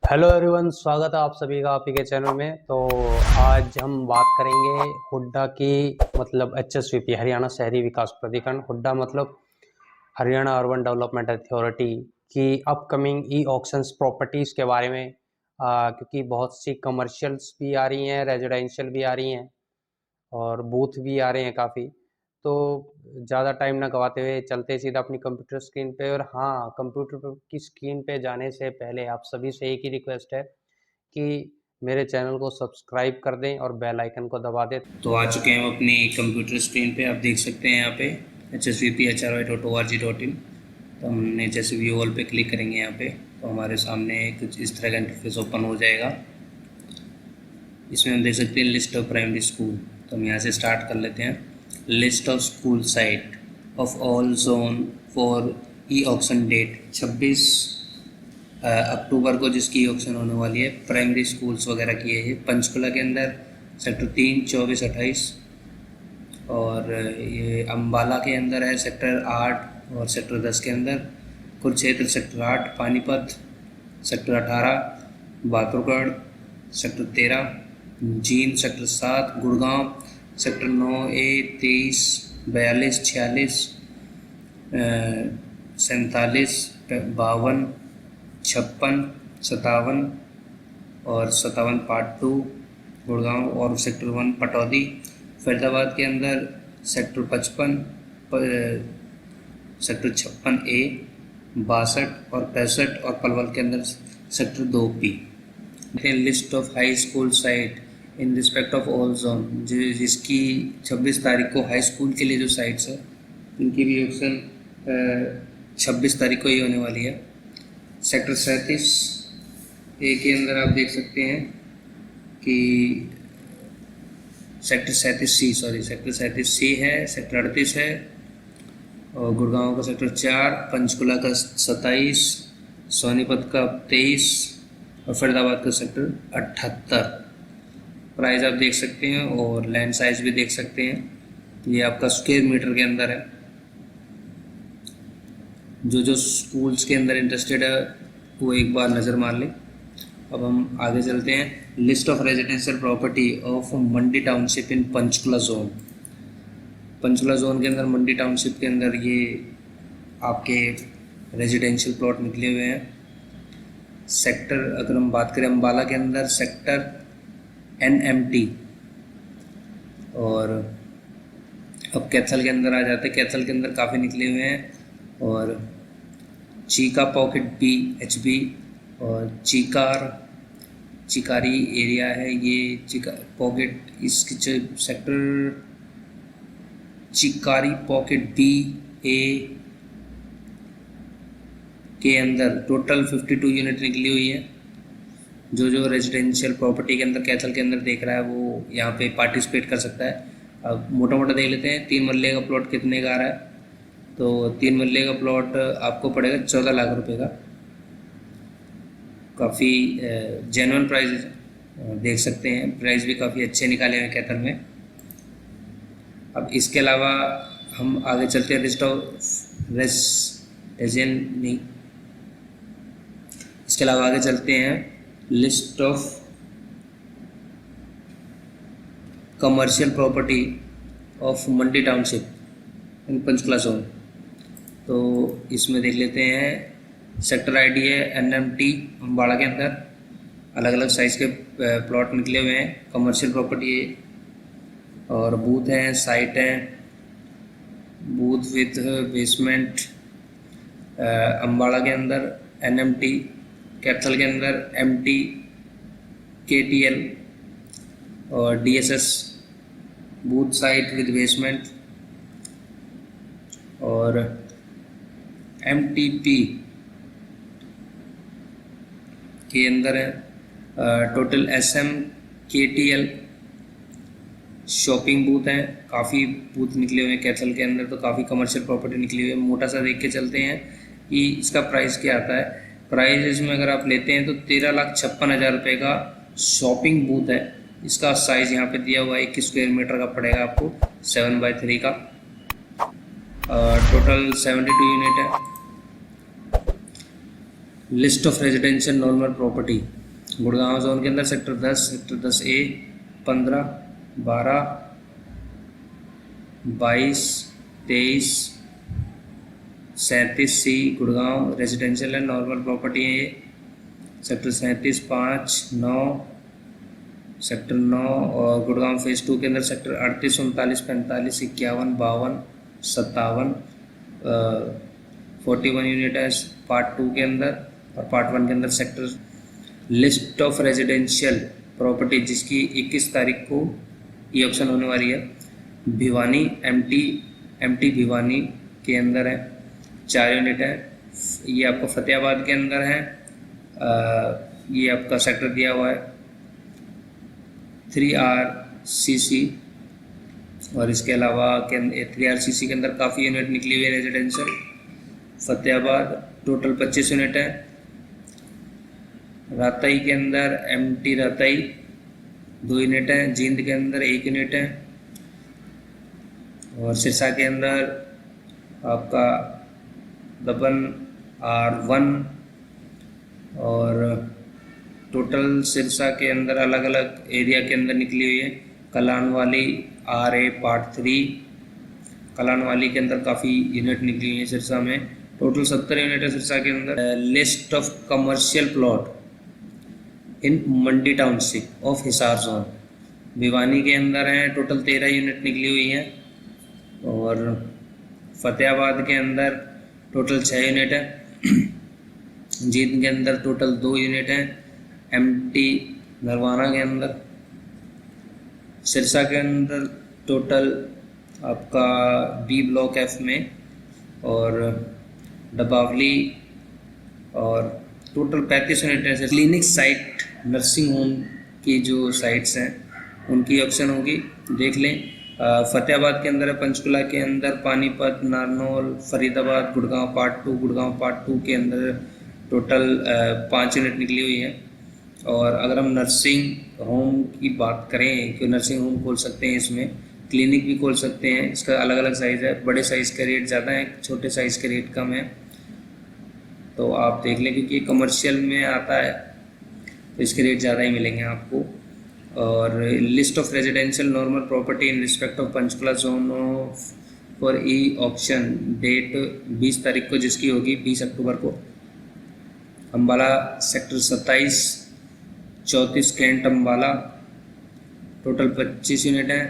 Hello everyone, स्वागत है आप सभी का आप ही के चैनल में। तो आज हम बात करेंगे हुड्डा की, मतलब HSVP हरियाणा शहरी विकास प्राधिकरण। हुड्डा मतलब हरियाणा अर्बन डेवलपमेंट अथॉरिटी की अपकमिंग ई ऑक्शंस प्रॉपर्टीज़ के बारे में। क्योंकि बहुत सी कमर्शियल्स भी आ रही हैं, रेजिडेंशियल भी आ रही हैं और बूथ भी आ रहे हैं काफ़ी। तो ज़्यादा टाइम ना गवाते हुए चलते सीधा अपनी कंप्यूटर स्क्रीन पे। और हाँ, कंप्यूटर की स्क्रीन पे जाने से पहले आप सभी से एक ही रिक्वेस्ट है कि मेरे चैनल को सब्सक्राइब कर दें और बेल आइकन को दबा दें। तो आ चुके हैं हम अपनी कंप्यूटर स्क्रीन पे। आप देख सकते हैं यहाँ पे hsvp.hry.org.in। तो हमने जैसे व्यू ऑल पे क्लिक करेंगे यहाँ पे, तो हमारे सामने कुछ इस तरह का इंटरफेस ओपन हो जाएगा। इसमें हम देख सकते हैं लिस्ट ऑफ प्राइमरी स्कूल। तो हम यहाँ से स्टार्ट कर लेते हैं। List of school site of all zone for e auction date 26 October को, जिसकी ऑक्शन होने वाली है। प्राइमरी स्कूल्स वगैरह की है ये पंचकुला के अंदर, सेक्टर 3, 24, 28। और ये अम्बाला के अंदर है सेक्टर 8 और सेक्टर 10 के अंदर। Kurukshetra sector 8, Panipat sector 18, Bahadurgarh sector 13, Jind sector 7, Gurgaon sector 9A, 23, 42, 46, 47, 52, 56, 57 और 57 पार्ट 2 गुड़गांव। और सेक्टर 1 पटौदी। फरीदाबाद के अंदर सेक्टर 55, सेक्टर 56A, 62 और 65। और पलवल के अंदर sector 2P। List of high school site in respect of all zone, जिसकी 26 तारीख को हाई स्कूल के लिए जो साइट्स है उनकी भी ऑप्शन 26 तारीख को ही होने वाली है। सेक्टर 37A के अंदर आप देख सकते हैं कि सेक्टर 37C है, सेक्टर 38 है, और गुड़गांव का सेक्टर 4, पंचकुला का 27, सोनीपत का 23 और फरीदाबाद का सेक्टर 78। प्राइस आप देख सकते हैं और लैंड साइज भी देख सकते हैं। ये आपका स्क्वायर मीटर के अंदर है। जो स्कूल्स के अंदर इंटरेस्टेड है वो एक बार नज़र मार लें। अब हम आगे चलते हैं। List of residential property of Mandi township in Panchkula zone. Panchkula zone के अंदर मंडी टाउनशिप के अंदर ये आपके रेजिडेंशियल प्लॉट निकले हुए हैं। सेक्टर अगर हम बात करें अम्बाला के अंदर सेक्टर NMT। और अब कैथल के अंदर आ जाते हैं। कैथल के अंदर काफ़ी निकले हुए हैं। और चीका पॉकेट B HB और चिकारी एरिया है ये। चिका पॉकेट इसकी सेक्टर चिकारी पॉकेट BA के अंदर टोटल 52 यूनिट निकली हुई है। जो रेजिडेंशियल प्रॉपर्टी के अंदर कैथल के अंदर देख रहा है वो यहाँ पे पार्टिसिपेट कर सकता है। अब मोटा मोटा देख लेते हैं 3 मरले का प्लॉट कितने का आ रहा है। तो 3 मरले का प्लॉट आपको पड़ेगा 14 लाख रुपए का। काफ़ी जेन्युइन प्राइस देख सकते हैं। प्राइस भी काफ़ी अच्छे निकाले हुए कैथल में। अब इसके अलावा हम आगे चलते हैं। लिस्ट ऑफ नहीं, इसके अलावा आगे चलते हैं। List of commercial property of Mandi township in Panchkula zone. तो इसमें देख लेते हैं। सेक्टर ID है NMT अम्बाड़ा के अंदर। अलग अलग साइज़ के प्लॉट निकले हुए हैं। कमर्शियल प्रॉपर्टी और बूथ हैं, साइट हैं। बूथ विथ बेसमेंट अम्बाड़ा के अंदर NMT, कैथल के अंदर MT KTL और DSS booth site with basement. और MTP के अंदर है total SM KTL shopping booth हैं। काफ़ी बूथ निकले हुए हैं कैथल के अंदर। तो काफ़ी कमर्शियल प्रॉपर्टी निकली हुई है। मोटा सा देख के चलते हैं कि इसका प्राइस क्या आता है। प्राइस इसमें अगर आप लेते हैं तो 13,56,000 रुपये का शॉपिंग बूथ है। इसका साइज़ यहाँ पे दिया हुआ है 21 स्क्वायर मीटर का पड़ेगा आपको, 7x3 का। टोटल 72 यूनिट है। List of residential normal property Gurgaon zone के अंदर sector 10A 15, 12, 22, 23, 37C Gurgaon residential and normal property है ये। सेक्टर 37 5, 9, सेक्टर 9 और गुड़गांव फेज़ 2 के अंदर सेक्टर 38, 39, 45, 51, 52, 57, 41 यूनिट है पार्ट 2 के अंदर, और पार्ट 1 के अंदर sector. List of residential property जिसकी 21 तारीख को ये ऑप्शन होने वाली है। भिवानी एमटी भिवानी के अंदर है, 4 यूनिट है। ये आपका फतेहाबाद के अंदर है। ये आपका सेक्टर दिया हुआ है 3RCC, और इसके अलावा 3RCC के अंदर काफ़ी यूनिट निकली हुई है रेजिडेंशियल। फतेहाबाद टोटल 25 यूनिट है। राताई के अंदर MT राताई 2 यूनिट है। जींद के अंदर 1 यूनिट है, और सिरसा के अंदर आपका दबन R1, और टोटल सिरसा के अंदर अलग अलग एरिया के अंदर निकली हुई है। कलानवाली RA पार्ट 3, कलानवाली के अंदर काफ़ी यूनिट निकली हुई है सिरसा में। टोटल 70 यूनिट है सिरसा के अंदर। List of commercial plot in Mandi township of Hisar zone Bhiwani के अंदर हैं, टोटल 13 यूनिट निकली हुई हैं। और फतेहाबाद के अंदर टोटल 6 यूनिट है। जींद के अंदर टोटल 2 यूनिट हैं। MT नरवाना के अंदर, सिरसा के अंदर टोटल आपका B ब्लॉक F में, और डबावली और टोटल 35 यूनिट है। क्लिनिक साइट नर्सिंग होम की जो साइट्स हैं उनकी ऑप्शन होगी, देख लें। फतेहाबाद के अंदर है, पंचकुला के अंदर, पानीपत, नारनौल, फरीदाबाद, गुड़गांव पार्ट 2, गुड़गांव पार्ट 2 के अंदर टोटल 5 यूनिट निकली हुई हैं। और अगर हम नर्सिंग होम की बात करें कि नर्सिंग होम खोल सकते हैं, इसमें क्लिनिक भी खोल सकते हैं। इसका अलग अलग साइज़ है, बड़े साइज़ का रेट ज़्यादा है, छोटे साइज़ का रेट कम है। तो आप देख लें, क्योंकि कमर्शियल में आता है तो इसके रेट ज़्यादा ही मिलेंगे आपको। और list of residential normal property in respect of Panchkula zone for e auction date 20 तारीख को जिसकी होगी 20 अक्टूबर को। Ambala sector 27 34 Cantt Ambala total 25 unit है।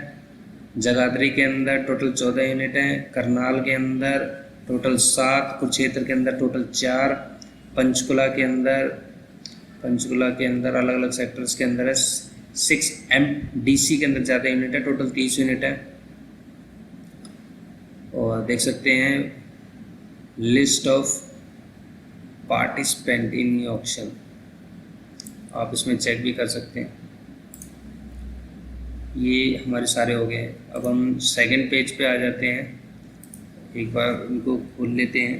जगाधरी के अंदर टोटल 14 यूनिट है। करनाल के अंदर टोटल 7, कुरुक्षेत्र के अंदर टोटल 4, पंचकुला के अंदर अलग अलग सेक्टर्स के अंदर है 6, MDC के अंदर ज़्यादा यूनिट है, टोटल 30 यूनिट है। और देख सकते हैं list of participant in auction, आप इसमें चेक भी कर सकते हैं। ये हमारे सारे हो गए हैं। अब हम सेकंड पेज पे आ जाते हैं, एक बार उनको खोल लेते हैं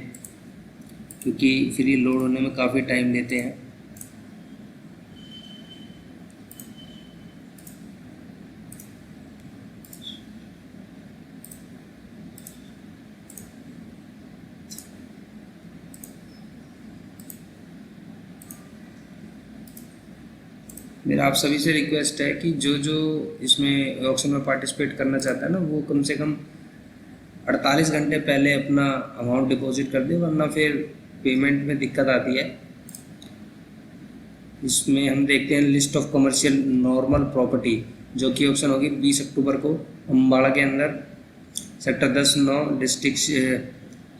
क्योंकि फिर ये लोड होने में काफ़ी टाइम लेते हैं। मेरा आप सभी से रिक्वेस्ट है कि जो इसमें ऑक्शन में पार्टिसिपेट करना चाहता है ना, वो कम से कम 48 घंटे पहले अपना अमाउंट डिपॉजिट कर दे, वरना फिर पेमेंट में दिक्कत आती है। इसमें हम देखते हैं list of commercial normal property जो कि ऑक्शन होगी 20 अक्टूबर को अम्बाड़ा के अंदर। सेक्टर 10-9 डिस्ट्रिक्ट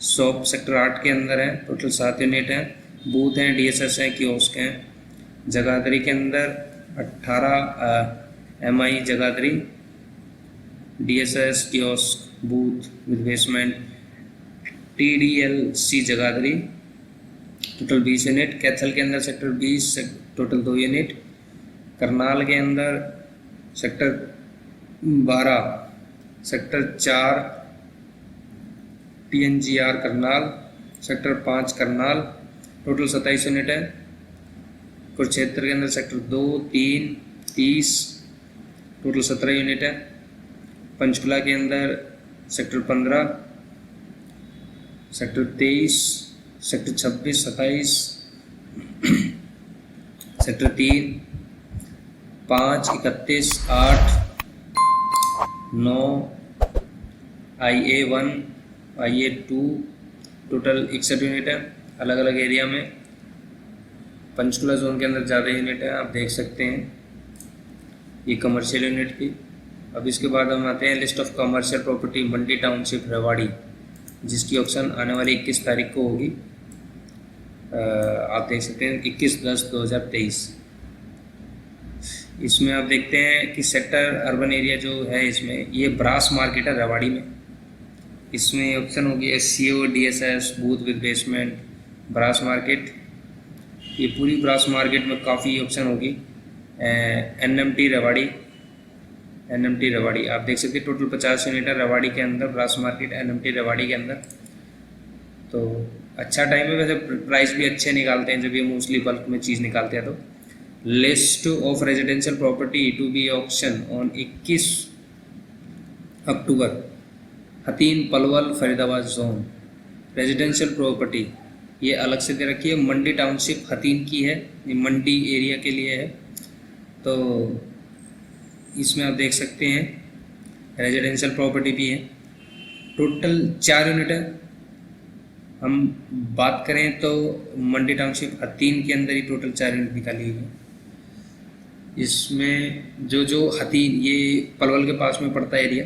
शॉप सेक्टर 8 के अंदर है, टोटल 7 यूनिट हैं। बूथ हैं, DSS हैं, कियोस्क हैं। जगाधरी के अंदर 18 MI Jagadhri, DSS kiosk booth with basement. TDLC Jagadhri total 20 unit. Kaithal के अंदर सेक्टर 20 टोटल 2 यूनिट। करनाल के अंदर sector 12 sector 4 TNGR Karnal, sector 5 Karnal total 27 unit है। कुरुक्षेत्र के अंदर सेक्टर 2, 3, 30 टोटल 17 यूनिट है। पंचकुला के अंदर sector 15 sector 23 sector 26, 27 sector 3 5, 31, 8, 9, IA1, IA2, total 61 unit है अलग अलग एरिया में। पंचकुला जोन के अंदर ज़्यादा यूनिट है, आप देख सकते हैं ये कमर्शियल यूनिट की। अब इसके बाद हम आते हैं list of commercial property Mandi township Rewari, जिसकी ऑप्शन आने वाली 21 तारीख को होगी। आप देख सकते हैं 21/10/2023। इसमें आप देखते हैं कि सेक्टर अर्बन एरिया जो है इसमें ये ब्रास मार्केट है रेवाड़ी में। इसमें ऑप्शन होगी SCO, DSS, booth with basement, brass market. ये पूरी ब्रास मार्केट में काफ़ी ऑप्शन होगी। NMT रेवाड़ी आप देख सकते हैं टोटल 50 यूनिट है रेवाड़ी के अंदर, ब्रास मार्केट NMT रेवाड़ी के अंदर। तो अच्छा टाइम है, वैसे प्राइस भी अच्छे निकालते हैं जब ये मोस्टली बल्क में चीज़ निकालते हैं। तो list of residential property to be auction on 21 October, Hathin Palwal Faridabad zone. Residential property ये अलग से दे रखी है, मंडी टाउनशिप हतीन की है, ये मंडी एरिया के लिए है। तो इसमें आप देख सकते हैं रेजिडेंशियल प्रॉपर्टी भी है, टोटल 4 यूनिट है। हम बात करें तो मंडी टाउनशिप हतीन के अंदर ही टोटल 4 यूनिट निकाली हुई है। इसमें जो हतीन ये पलवल के पास में पड़ता है एरिया,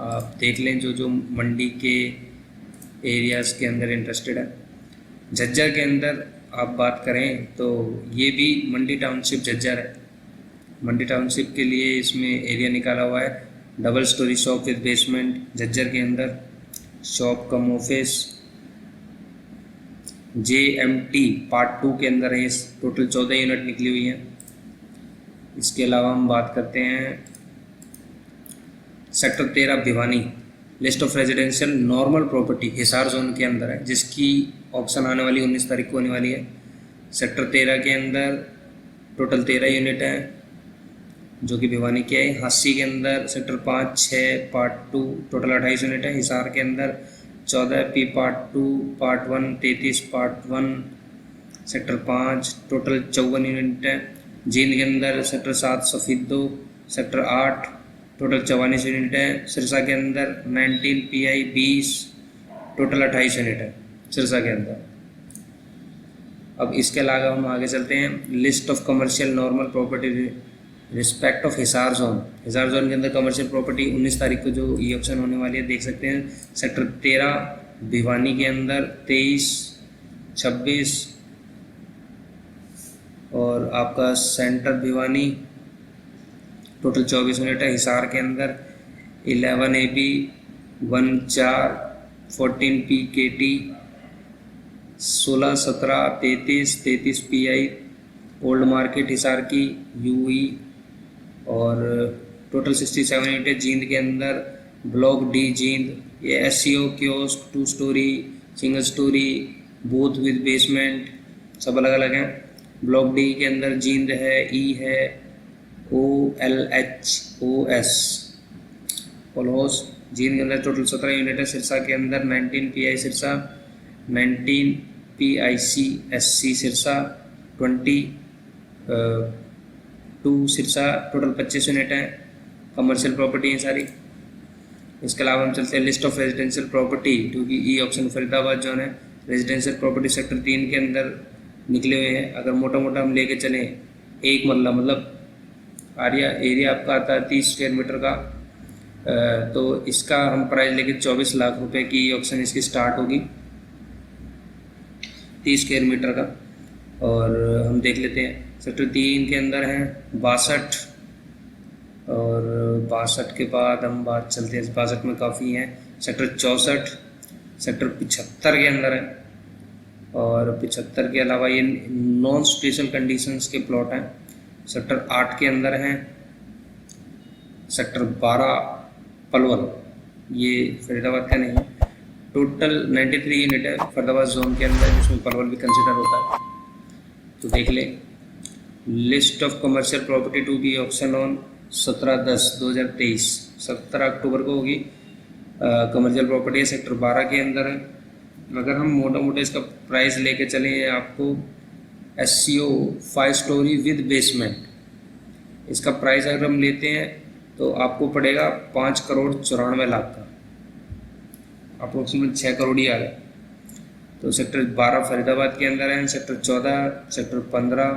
आप देख लें जो मंडी के एरियाज़ के अंदर इंटरेस्टेड है। झज्जर के अंदर आप बात करें तो ये भी मंडी टाउनशिप झज्जर है। मंडी टाउनशिप के लिए इसमें एरिया निकाला हुआ है, double storey shop with basement Jhajjar के अंदर, शॉप कम ऑफिस JMT पार्ट 2 के अंदर है। टोटल 14 यूनिट निकली हुई है। इसके अलावा हम बात करते हैं sector 13 Bhiwani, list of residential normal property Hisar zone के अंदर है, जिसकी ऑप्शन आने वाली 19 तारीख को होने वाली है। सेक्टर 13 के अंदर टोटल 13 यूनिट है जो कि भिवानी के है। हांसी के अंदर सेक्टर 5, 6 पार्ट 2 टोटल 28 यूनिट है। हिसार के अंदर 14 P part 2 part 1, 33 part 1 sector 5 total 54 unit है। जींद के अंदर sector 7 Safidon sector 8 total 44 unit है। सिरसा के अंदर 19 PI 20 टोटल 28 यूनिट है सिरसा के अंदर। अब इसके अलावा हम आगे चलते हैं, list of commercial normal property respect of Hisar zone. Hisar zone के अंदर कमर्शियल प्रॉपर्टी 19 तारीख को जो ई ऑप्शन होने वाली है, देख सकते हैं सेक्टर 13 भिवानी के अंदर 23, 26 और आपका सेंटर भिवानी टोटल 24 यूनिट है। हिसार के अंदर 11 AB 14 14 PKT 16, 17, 33 PI old market Hisar की UE और टोटल 67 यूनिट है। जींद के अंदर ब्लॉक D जींद, ये SCO kiosk 2 story single storey booth with basement सब अलग अलग हैं। ब्लॉक D के अंदर जींद है, E है, OLHOS पोलहोस। जींद के अंदर टोटल 17 यूनिट है। सिरसा के अंदर 19 PI Sirsa, 19 PIC SC Sirsa, 22 Sirsa total 25 unit है। कमर्शियल प्रॉपर्टी है सारी। इसके अलावा हम चलते हैं लिस्ट ऑफ रेजिडेंशियल प्रॉपर्टी, क्योंकि ई ऑप्शन फरीदाबाद जो है रेजिडेंशियल प्रॉपर्टी सेक्टर 3 के अंदर निकले हुए हैं। अगर मोटा मोटा हम लेके चलें, एक मरला मतलब एरिया आपका आता है 30 स्क्वायर मीटर का, तो इसका हम प्राइस लेके 24 लाख रुपए की ऑप्शन इसकी स्टार्ट होगी 30 स्क्वायर मीटर का। और हम देख लेते हैं सेक्टर 3 के अंदर हैं 62 और 62 के बाद हम बात चलते हैं 62 में काफ़ी हैं। सेक्टर 64 सेक्टर 75 के अंदर है और 75 के अलावा ये नॉन स्पेशल कंडीशंस के प्लॉट हैं। सेक्टर 8 के अंदर हैं। सेक्टर 12 पलवल, ये फरीदाबाद का नहीं है। टोटल 93 यूनिट है फरीदाबाद जोन के अंदर, जिसमें पलवल भी कंसिडर होता है। तो देख लें list of commercial property to be auction on 17/10/2023 17 October को होगी। कमर्शियल प्रॉपर्टी सेक्टर 12 के अंदर है। अगर हम मोटा मोटा इसका प्राइस लेके चलें आपको SCO 5 स्टोरी विद बेसमेंट। इसका प्राइस अगर हम लेते हैं तो आपको पड़ेगा 5,94,00,000 का, अप्रोक्सीमेट 6 करोड़ ही आ गए। तो सेक्टर 12 फरीदाबाद के अंदर है, सेक्टर 14, सेक्टर 15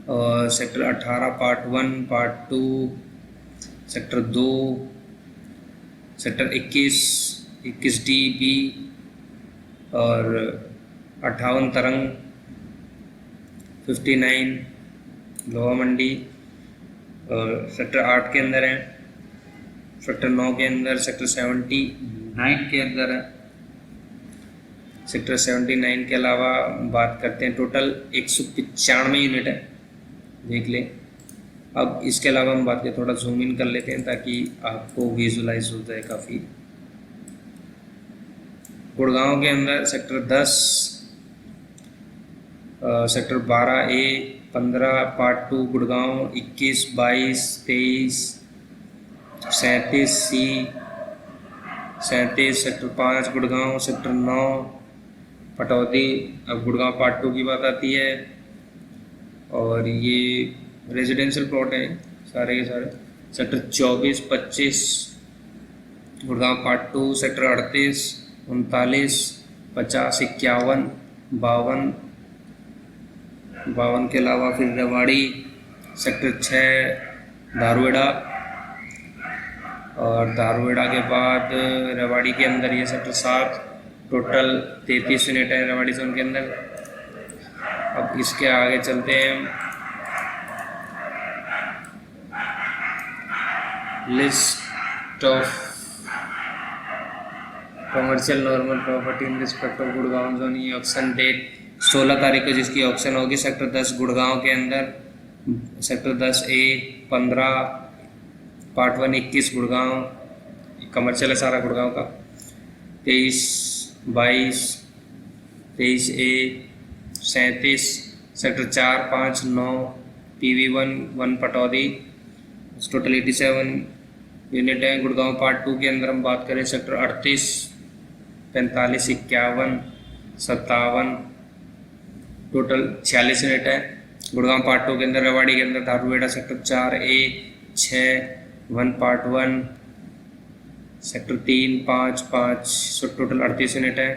और sector 18 part 1 part 2, sector 2, sector 21D B और 58 तरंग, 59 लोहा मंडी और सेक्टर 8 के अंदर है, सेक्टर 9 के अंदर, सेक्टर 79 के अंदर है। सेक्टर 79 के अलावा बात करते हैं, टोटल 195 यूनिट है, देख लें। अब इसके अलावा हम बात करें, थोड़ा जूम इन कर लेते हैं ताकि आपको विजुलाइज हो जाए काफ़ी। गुड़गांव के अंदर sector 10, sector 12A 15 part 2 Gurgaon, 21, 22, 23, 37C, 37 sector 5 Gurgaon, sector 9 Pataudi. अब गुड़गांव पार्ट 2 की बात आती है और ये रेजिडेंशियल प्लॉट हैं सारे के सारे। सेक्टर 24, 25 गुड़गांव पार्ट 2, सेक्टर 38, 39, 50, 51, 52 के अलावा फिर रेवाड़ी, सेक्टर 6 धारुएड़ा और धारुएड़ा के बाद रेवाड़ी के अंदर ये सेक्टर 7, टोटल 33 यूनिट है रेवाड़ी जोन के अंदर। अब इसके आगे चलते हैं, list of commercial normal property in respect of Gurgaon zone. ये ऑक्शन डेट 16 तारीख को जिसकी ऑक्शन होगी, सेक्टर 10 गुड़गांव के अंदर, sector 10A 15 part 1 21 Gurgaon, commercial है सारा गुड़गांव का। 23, 22, 23A 37 sector 4, 5, 9 PV 1 Pataudi, total 87 unit है। गुड़गांव पार्ट 2 के अंदर हम बात करें, सेक्टर 38, 45, 51, 57, टोटल 46 यूनिट है। गुड़गांव पार्ट 2 के अंदर रेवाड़ी के अंदर Dharuhera sector 4A 6 1 part 1, sector 3 5 5, so total 38 unit है।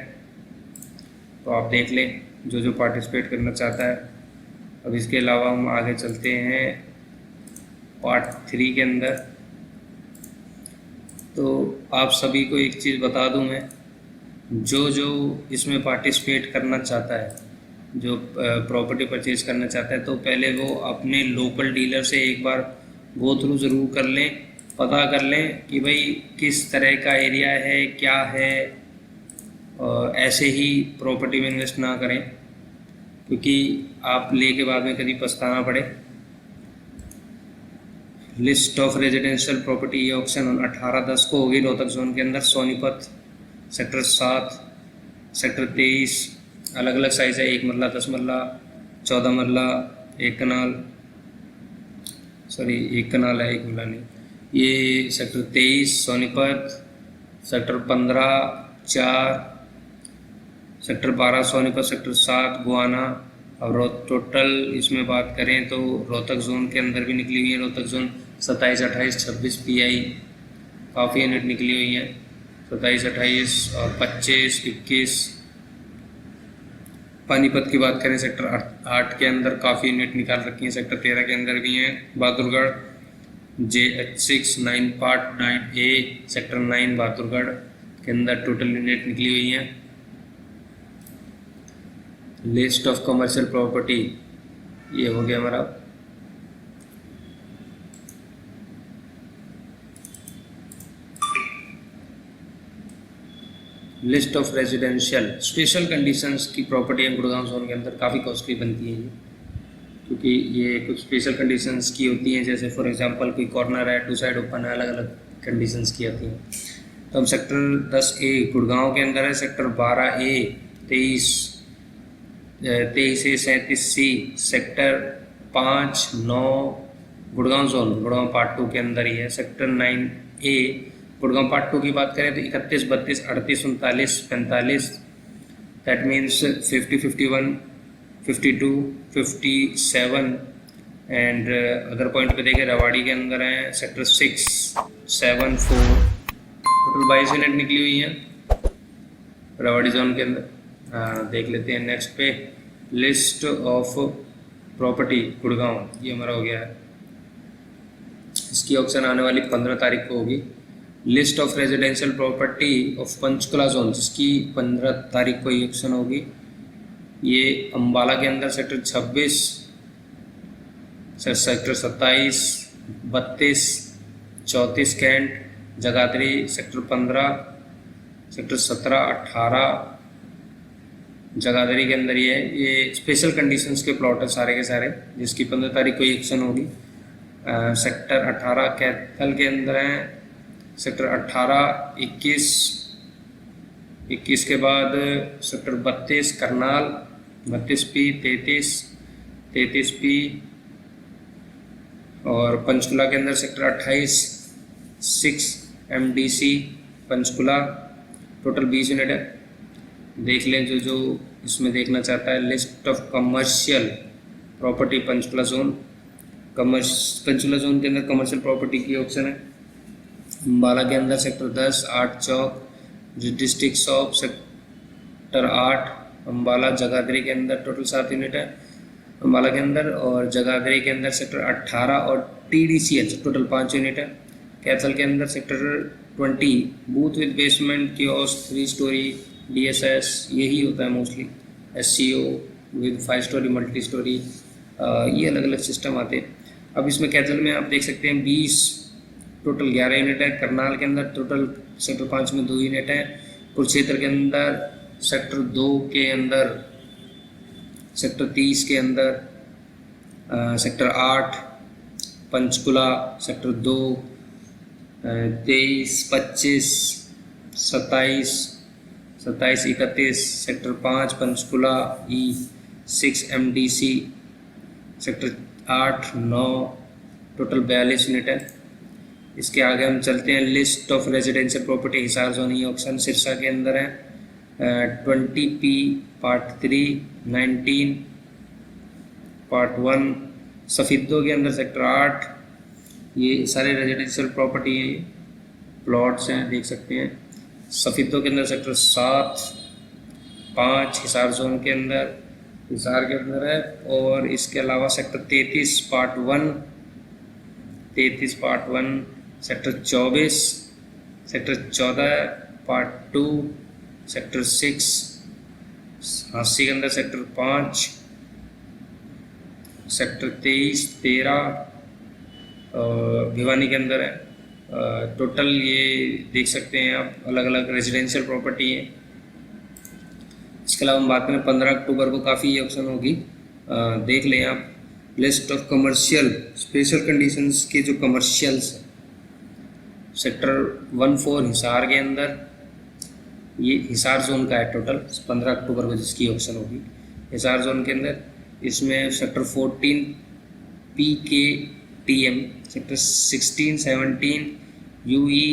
तो आप देख लें जो पार्टिसिपेट करना चाहता है। अब इसके अलावा हम आगे चलते हैं पार्ट 3 के अंदर। तो आप सभी को एक चीज़ बता दूं मैं, जो इसमें पार्टिसिपेट करना चाहता है, जो प्रॉपर्टी परचेज करना चाहता है, तो पहले वो अपने लोकल डीलर से एक बार गो थ्रू ज़रूर कर लें, पता कर लें कि भाई किस तरह का एरिया है, क्या है। और ऐसे ही प्रॉपर्टी में इन्वेस्ट ना करें क्योंकि आप ले के बाद में कभी पछताना पड़े। लिस्ट ऑफ रेजिडेंशियल प्रॉपर्टी ये ऑक्शन 18/10 को होगी रोहतक जोन के अंदर। सोनीपत सेक्टर 7, सेक्टर 23 अलग अलग साइज़ है, 1 मरला, 10 मरला, 14 मरला, 1 कनाल, सॉरी 1 कनाल है, 1 मरला नहीं। ये sector 23 Sonipat, sector 15 4, sector 12 Sonipat, sector 7 Guana. और टोटल इसमें बात करें तो रोहतक जोन के अंदर भी निकली हुई है। रोहतक जोन 27, 28, 26 PI काफ़ी यूनिट निकली हुई हैं, 27, 28 और 25, 21। पानीपत की बात करें सेक्टर 8 के अंदर काफ़ी यूनिट निकाल रखी हैं, सेक्टर 13 के अंदर भी हैं। Bahadurgarh JH6 9 part 9A sector 9 Bahadurgarh के अंदर टोटल यूनिट निकली हुई हैं। लिस्ट ऑफ कमर्शियल प्रॉपर्टी ये हो गया हमारा। List of residential special conditions की प्रॉपर्टी है गुड़गांव जोन के अंदर, काफ़ी कॉस्टली बनती है ये, क्योंकि ये कुछ स्पेशल कंडीशंस की होती हैं। जैसे फॉर एग्जांपल कोई कॉर्नर है, 2 साइड ओपन है, अलग अलग कंडीशंस की होती हैं। तो हम सेक्टर 10A गुड़गांव के अंदर है, सेक्टर 12A 23 से 37C, sector 5 9 Gurgaon zone Gurgaon part 2 के अंदर ही है। सेक्टर 9A गुड़गांव पार्ट 2 की बात करें तो 31 32 38 39 45, that means 50 51 52, 57 and other point पे देखें रेवाड़ी के अंदर है सेक्टर 6, 7, 4, टोटल 22 यूनिट निकली हुई हैं रेवाड़ी जोन के अंदर। देख लेते हैं नेक्स्ट पे, लिस्ट ऑफ प्रॉपर्टी गुड़गांव, ये हमारा हो गया है। इसकी ऑप्शन आने वाली 15 तारीख को होगी। List of residential property of Panchkula zone, जिसकी 15 तारीख को ये ऑप्शन होगी। ये अम्बाला के अंदर sector 26, sector 27, 32, 34 Cantt, Jagadhri sector 15, sector 17, 18 Jagadhri के अंदर ये स्पेशल कंडीशंस के प्लॉट है सारे के सारे, जिसकी 15 तारीख को ये ऑप्शन होगी। सेक्टर 18 कैथल के अंदर हैं, सेक्टर 18, 21 के बाद सेक्टर 32 करनाल, 32P, 33P और पंचकुला के अंदर sector 28, 6 MDC Panchkula, total 20 unit है। देख लें जो इसमें देखना चाहता है, list of commercial property Panchkula zone. Panchkula zone के अंदर कमर्शियल प्रॉपर्टी की ऑप्शन है। अम्बाला के अंदर सेक्टर 10, 8 चौक, district shop sector 8 Ambala, Jagadhri के अंदर टोटल 7 यूनिट है अम्बाला के अंदर, और जगाधरी के अंदर सेक्टर 18 और TDCH टोटल 5 यूनिट है। कैथल के अंदर sector 20 booth with basement kiosk 3 story DSS, यही होता है mostly. SCO with 5 story multi storey, ये अलग अलग सिस्टम आते हैं। अब इसमें कैथल में आप देख सकते हैं 20 टोटल 11 यूनिट है। करनाल के अंदर टोटल सेक्टर 5 में 2 यूनिट है। कुरुक्षेत्र के अंदर सेक्टर 2 के अंदर, सेक्टर 30 के अंदर, sector 8 Panchkula, sector 2 23, 25, 27, 31, sector 5 Panchkula E6 MDC, sector 8, 9 total 42 unit है। इसके आगे हम चलते हैं, list of residential property Hisar zone, ये ऑप्शन सिरसा के अंदर है। 20P पार्ट 3, 19 पार्ट 1 सफीदों के अंदर सेक्टर 8, ये सारे रेजिडेंशियल प्रॉपर्टी प्लॉट्स हैं, देख सकते हैं। सफीदों के अंदर सेक्टर 7, 5 हिसार जोन के अंदर, हिसार के अंदर है। और इसके अलावा sector 33 part 1, 33 part 1, sector 24, sector 14 part 2, sector 6 Jhansi के अंदर सेक्टर 5, सेक्टर 23, 13 भिवानी के अंदर है। टोटल ये देख सकते हैं आप, अलग अलग रेजिडेंशियल प्रॉपर्टी है। इसके अलावा हम बात करें 15 अक्टूबर को काफ़ी ये ऑप्शन होगी, देख लें आप। List of commercial special conditions के जो कमर्शियल्स हैं, सेक्टर 14 हिसार के अंदर, ये हिसार जोन का है टोटल 15 अक्टूबर को जिसकी ऑप्शन होगी हिसार जोन के अंदर। इसमें sector 14 PKTM, sector 16, 17 UE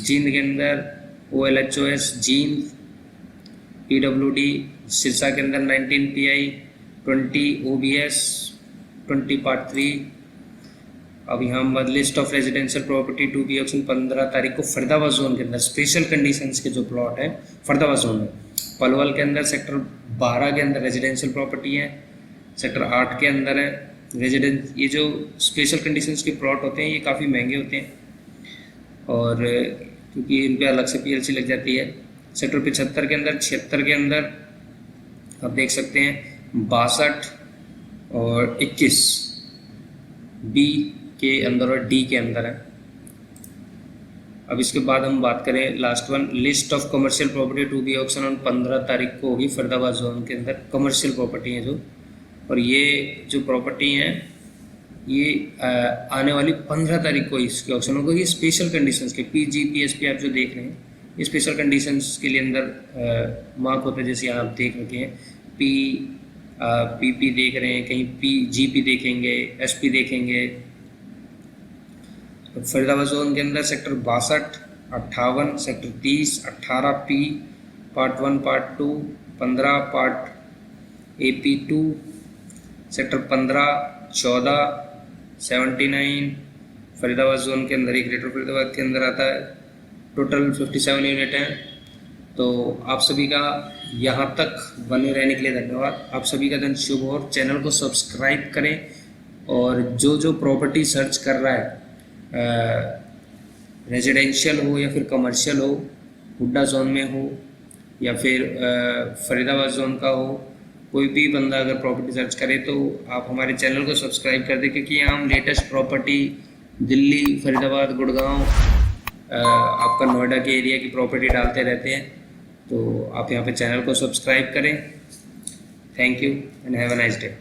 Jind के अंदर, OLHOS जींद, PWD सिरसा के अंदर 19 PI, 20 OBS, 20 पार्ट 3। अब यहाँ पर list of residential property to be auction 15 तारीख को फरीदाबाद जोन के अंदर स्पेशल कंडीशंस के जो प्लॉट है फरीदाबाद जोन में। पलवल के अंदर सेक्टर 12 के अंदर रेजिडेंशियल प्रॉपर्टी है, सेक्टर 8 के अंदर है रेजिडेंस। ये जो स्पेशल कंडीशंस के प्लॉट होते हैं ये काफ़ी महंगे होते हैं, और क्योंकि इन पर अलग से PLC लग जाती है। सेक्टर 75 के अंदर, 76 के अंदर आप देख सकते हैं 62 और 21 B के अंदर और D के अंदर है। अब इसके बाद हम बात करें last one, list of commercial property to be auction on 15 तारीख को होगी फरीदाबाद जोन के अंदर। कमर्शियल प्रॉपर्टी हैं जो, और ये जो प्रॉपर्टी हैं ये आने वाली 15 तारीख को इसके ऑप्शन होगा। ये स्पेशल कंडीशंस के PG PSP आप जो देख रहे हैं ये स्पेशल कंडीशंस के लिए अंदर मार्क होता है, जैसे यहाँ आप देख रखे हैं PP देख रहे हैं, कहीं GP देखेंगे, SP देखेंगे। तो फरीदाबाद जोन के अंदर sector 62, 58, sector 30, 18P part 1 part 2, 15 part AP2 sector 15, 14, 79 Faridabad zone के अंदर ही, ग्रेटर फरीदाबाद के अंदर आता है। टोटल 57 यूनिट हैं। तो आप सभी का यहाँ तक बने रहने के लिए धन्यवाद। आप सभी का दिन शुभ हो। चैनल को सब्सक्राइब करें और जो प्रॉपर्टी सर्च कर रहा है, रेजिडेंशियल हो या फिर कमर्शियल हो, हुड्डा जोन में हो या फिर फरीदाबाद जोन का हो, कोई भी बंदा अगर प्रॉपर्टी सर्च करे तो आप हमारे चैनल को सब्सक्राइब कर दें, क्योंकि यहाँ हम लेटेस्ट प्रॉपर्टी दिल्ली, फरीदाबाद, गुड़गांव, आपका नोएडा के एरिया की प्रॉपर्टी डालते रहते हैं। तो आप यहाँ पे चैनल को सब्सक्राइब करें। Thank you and have a nice day.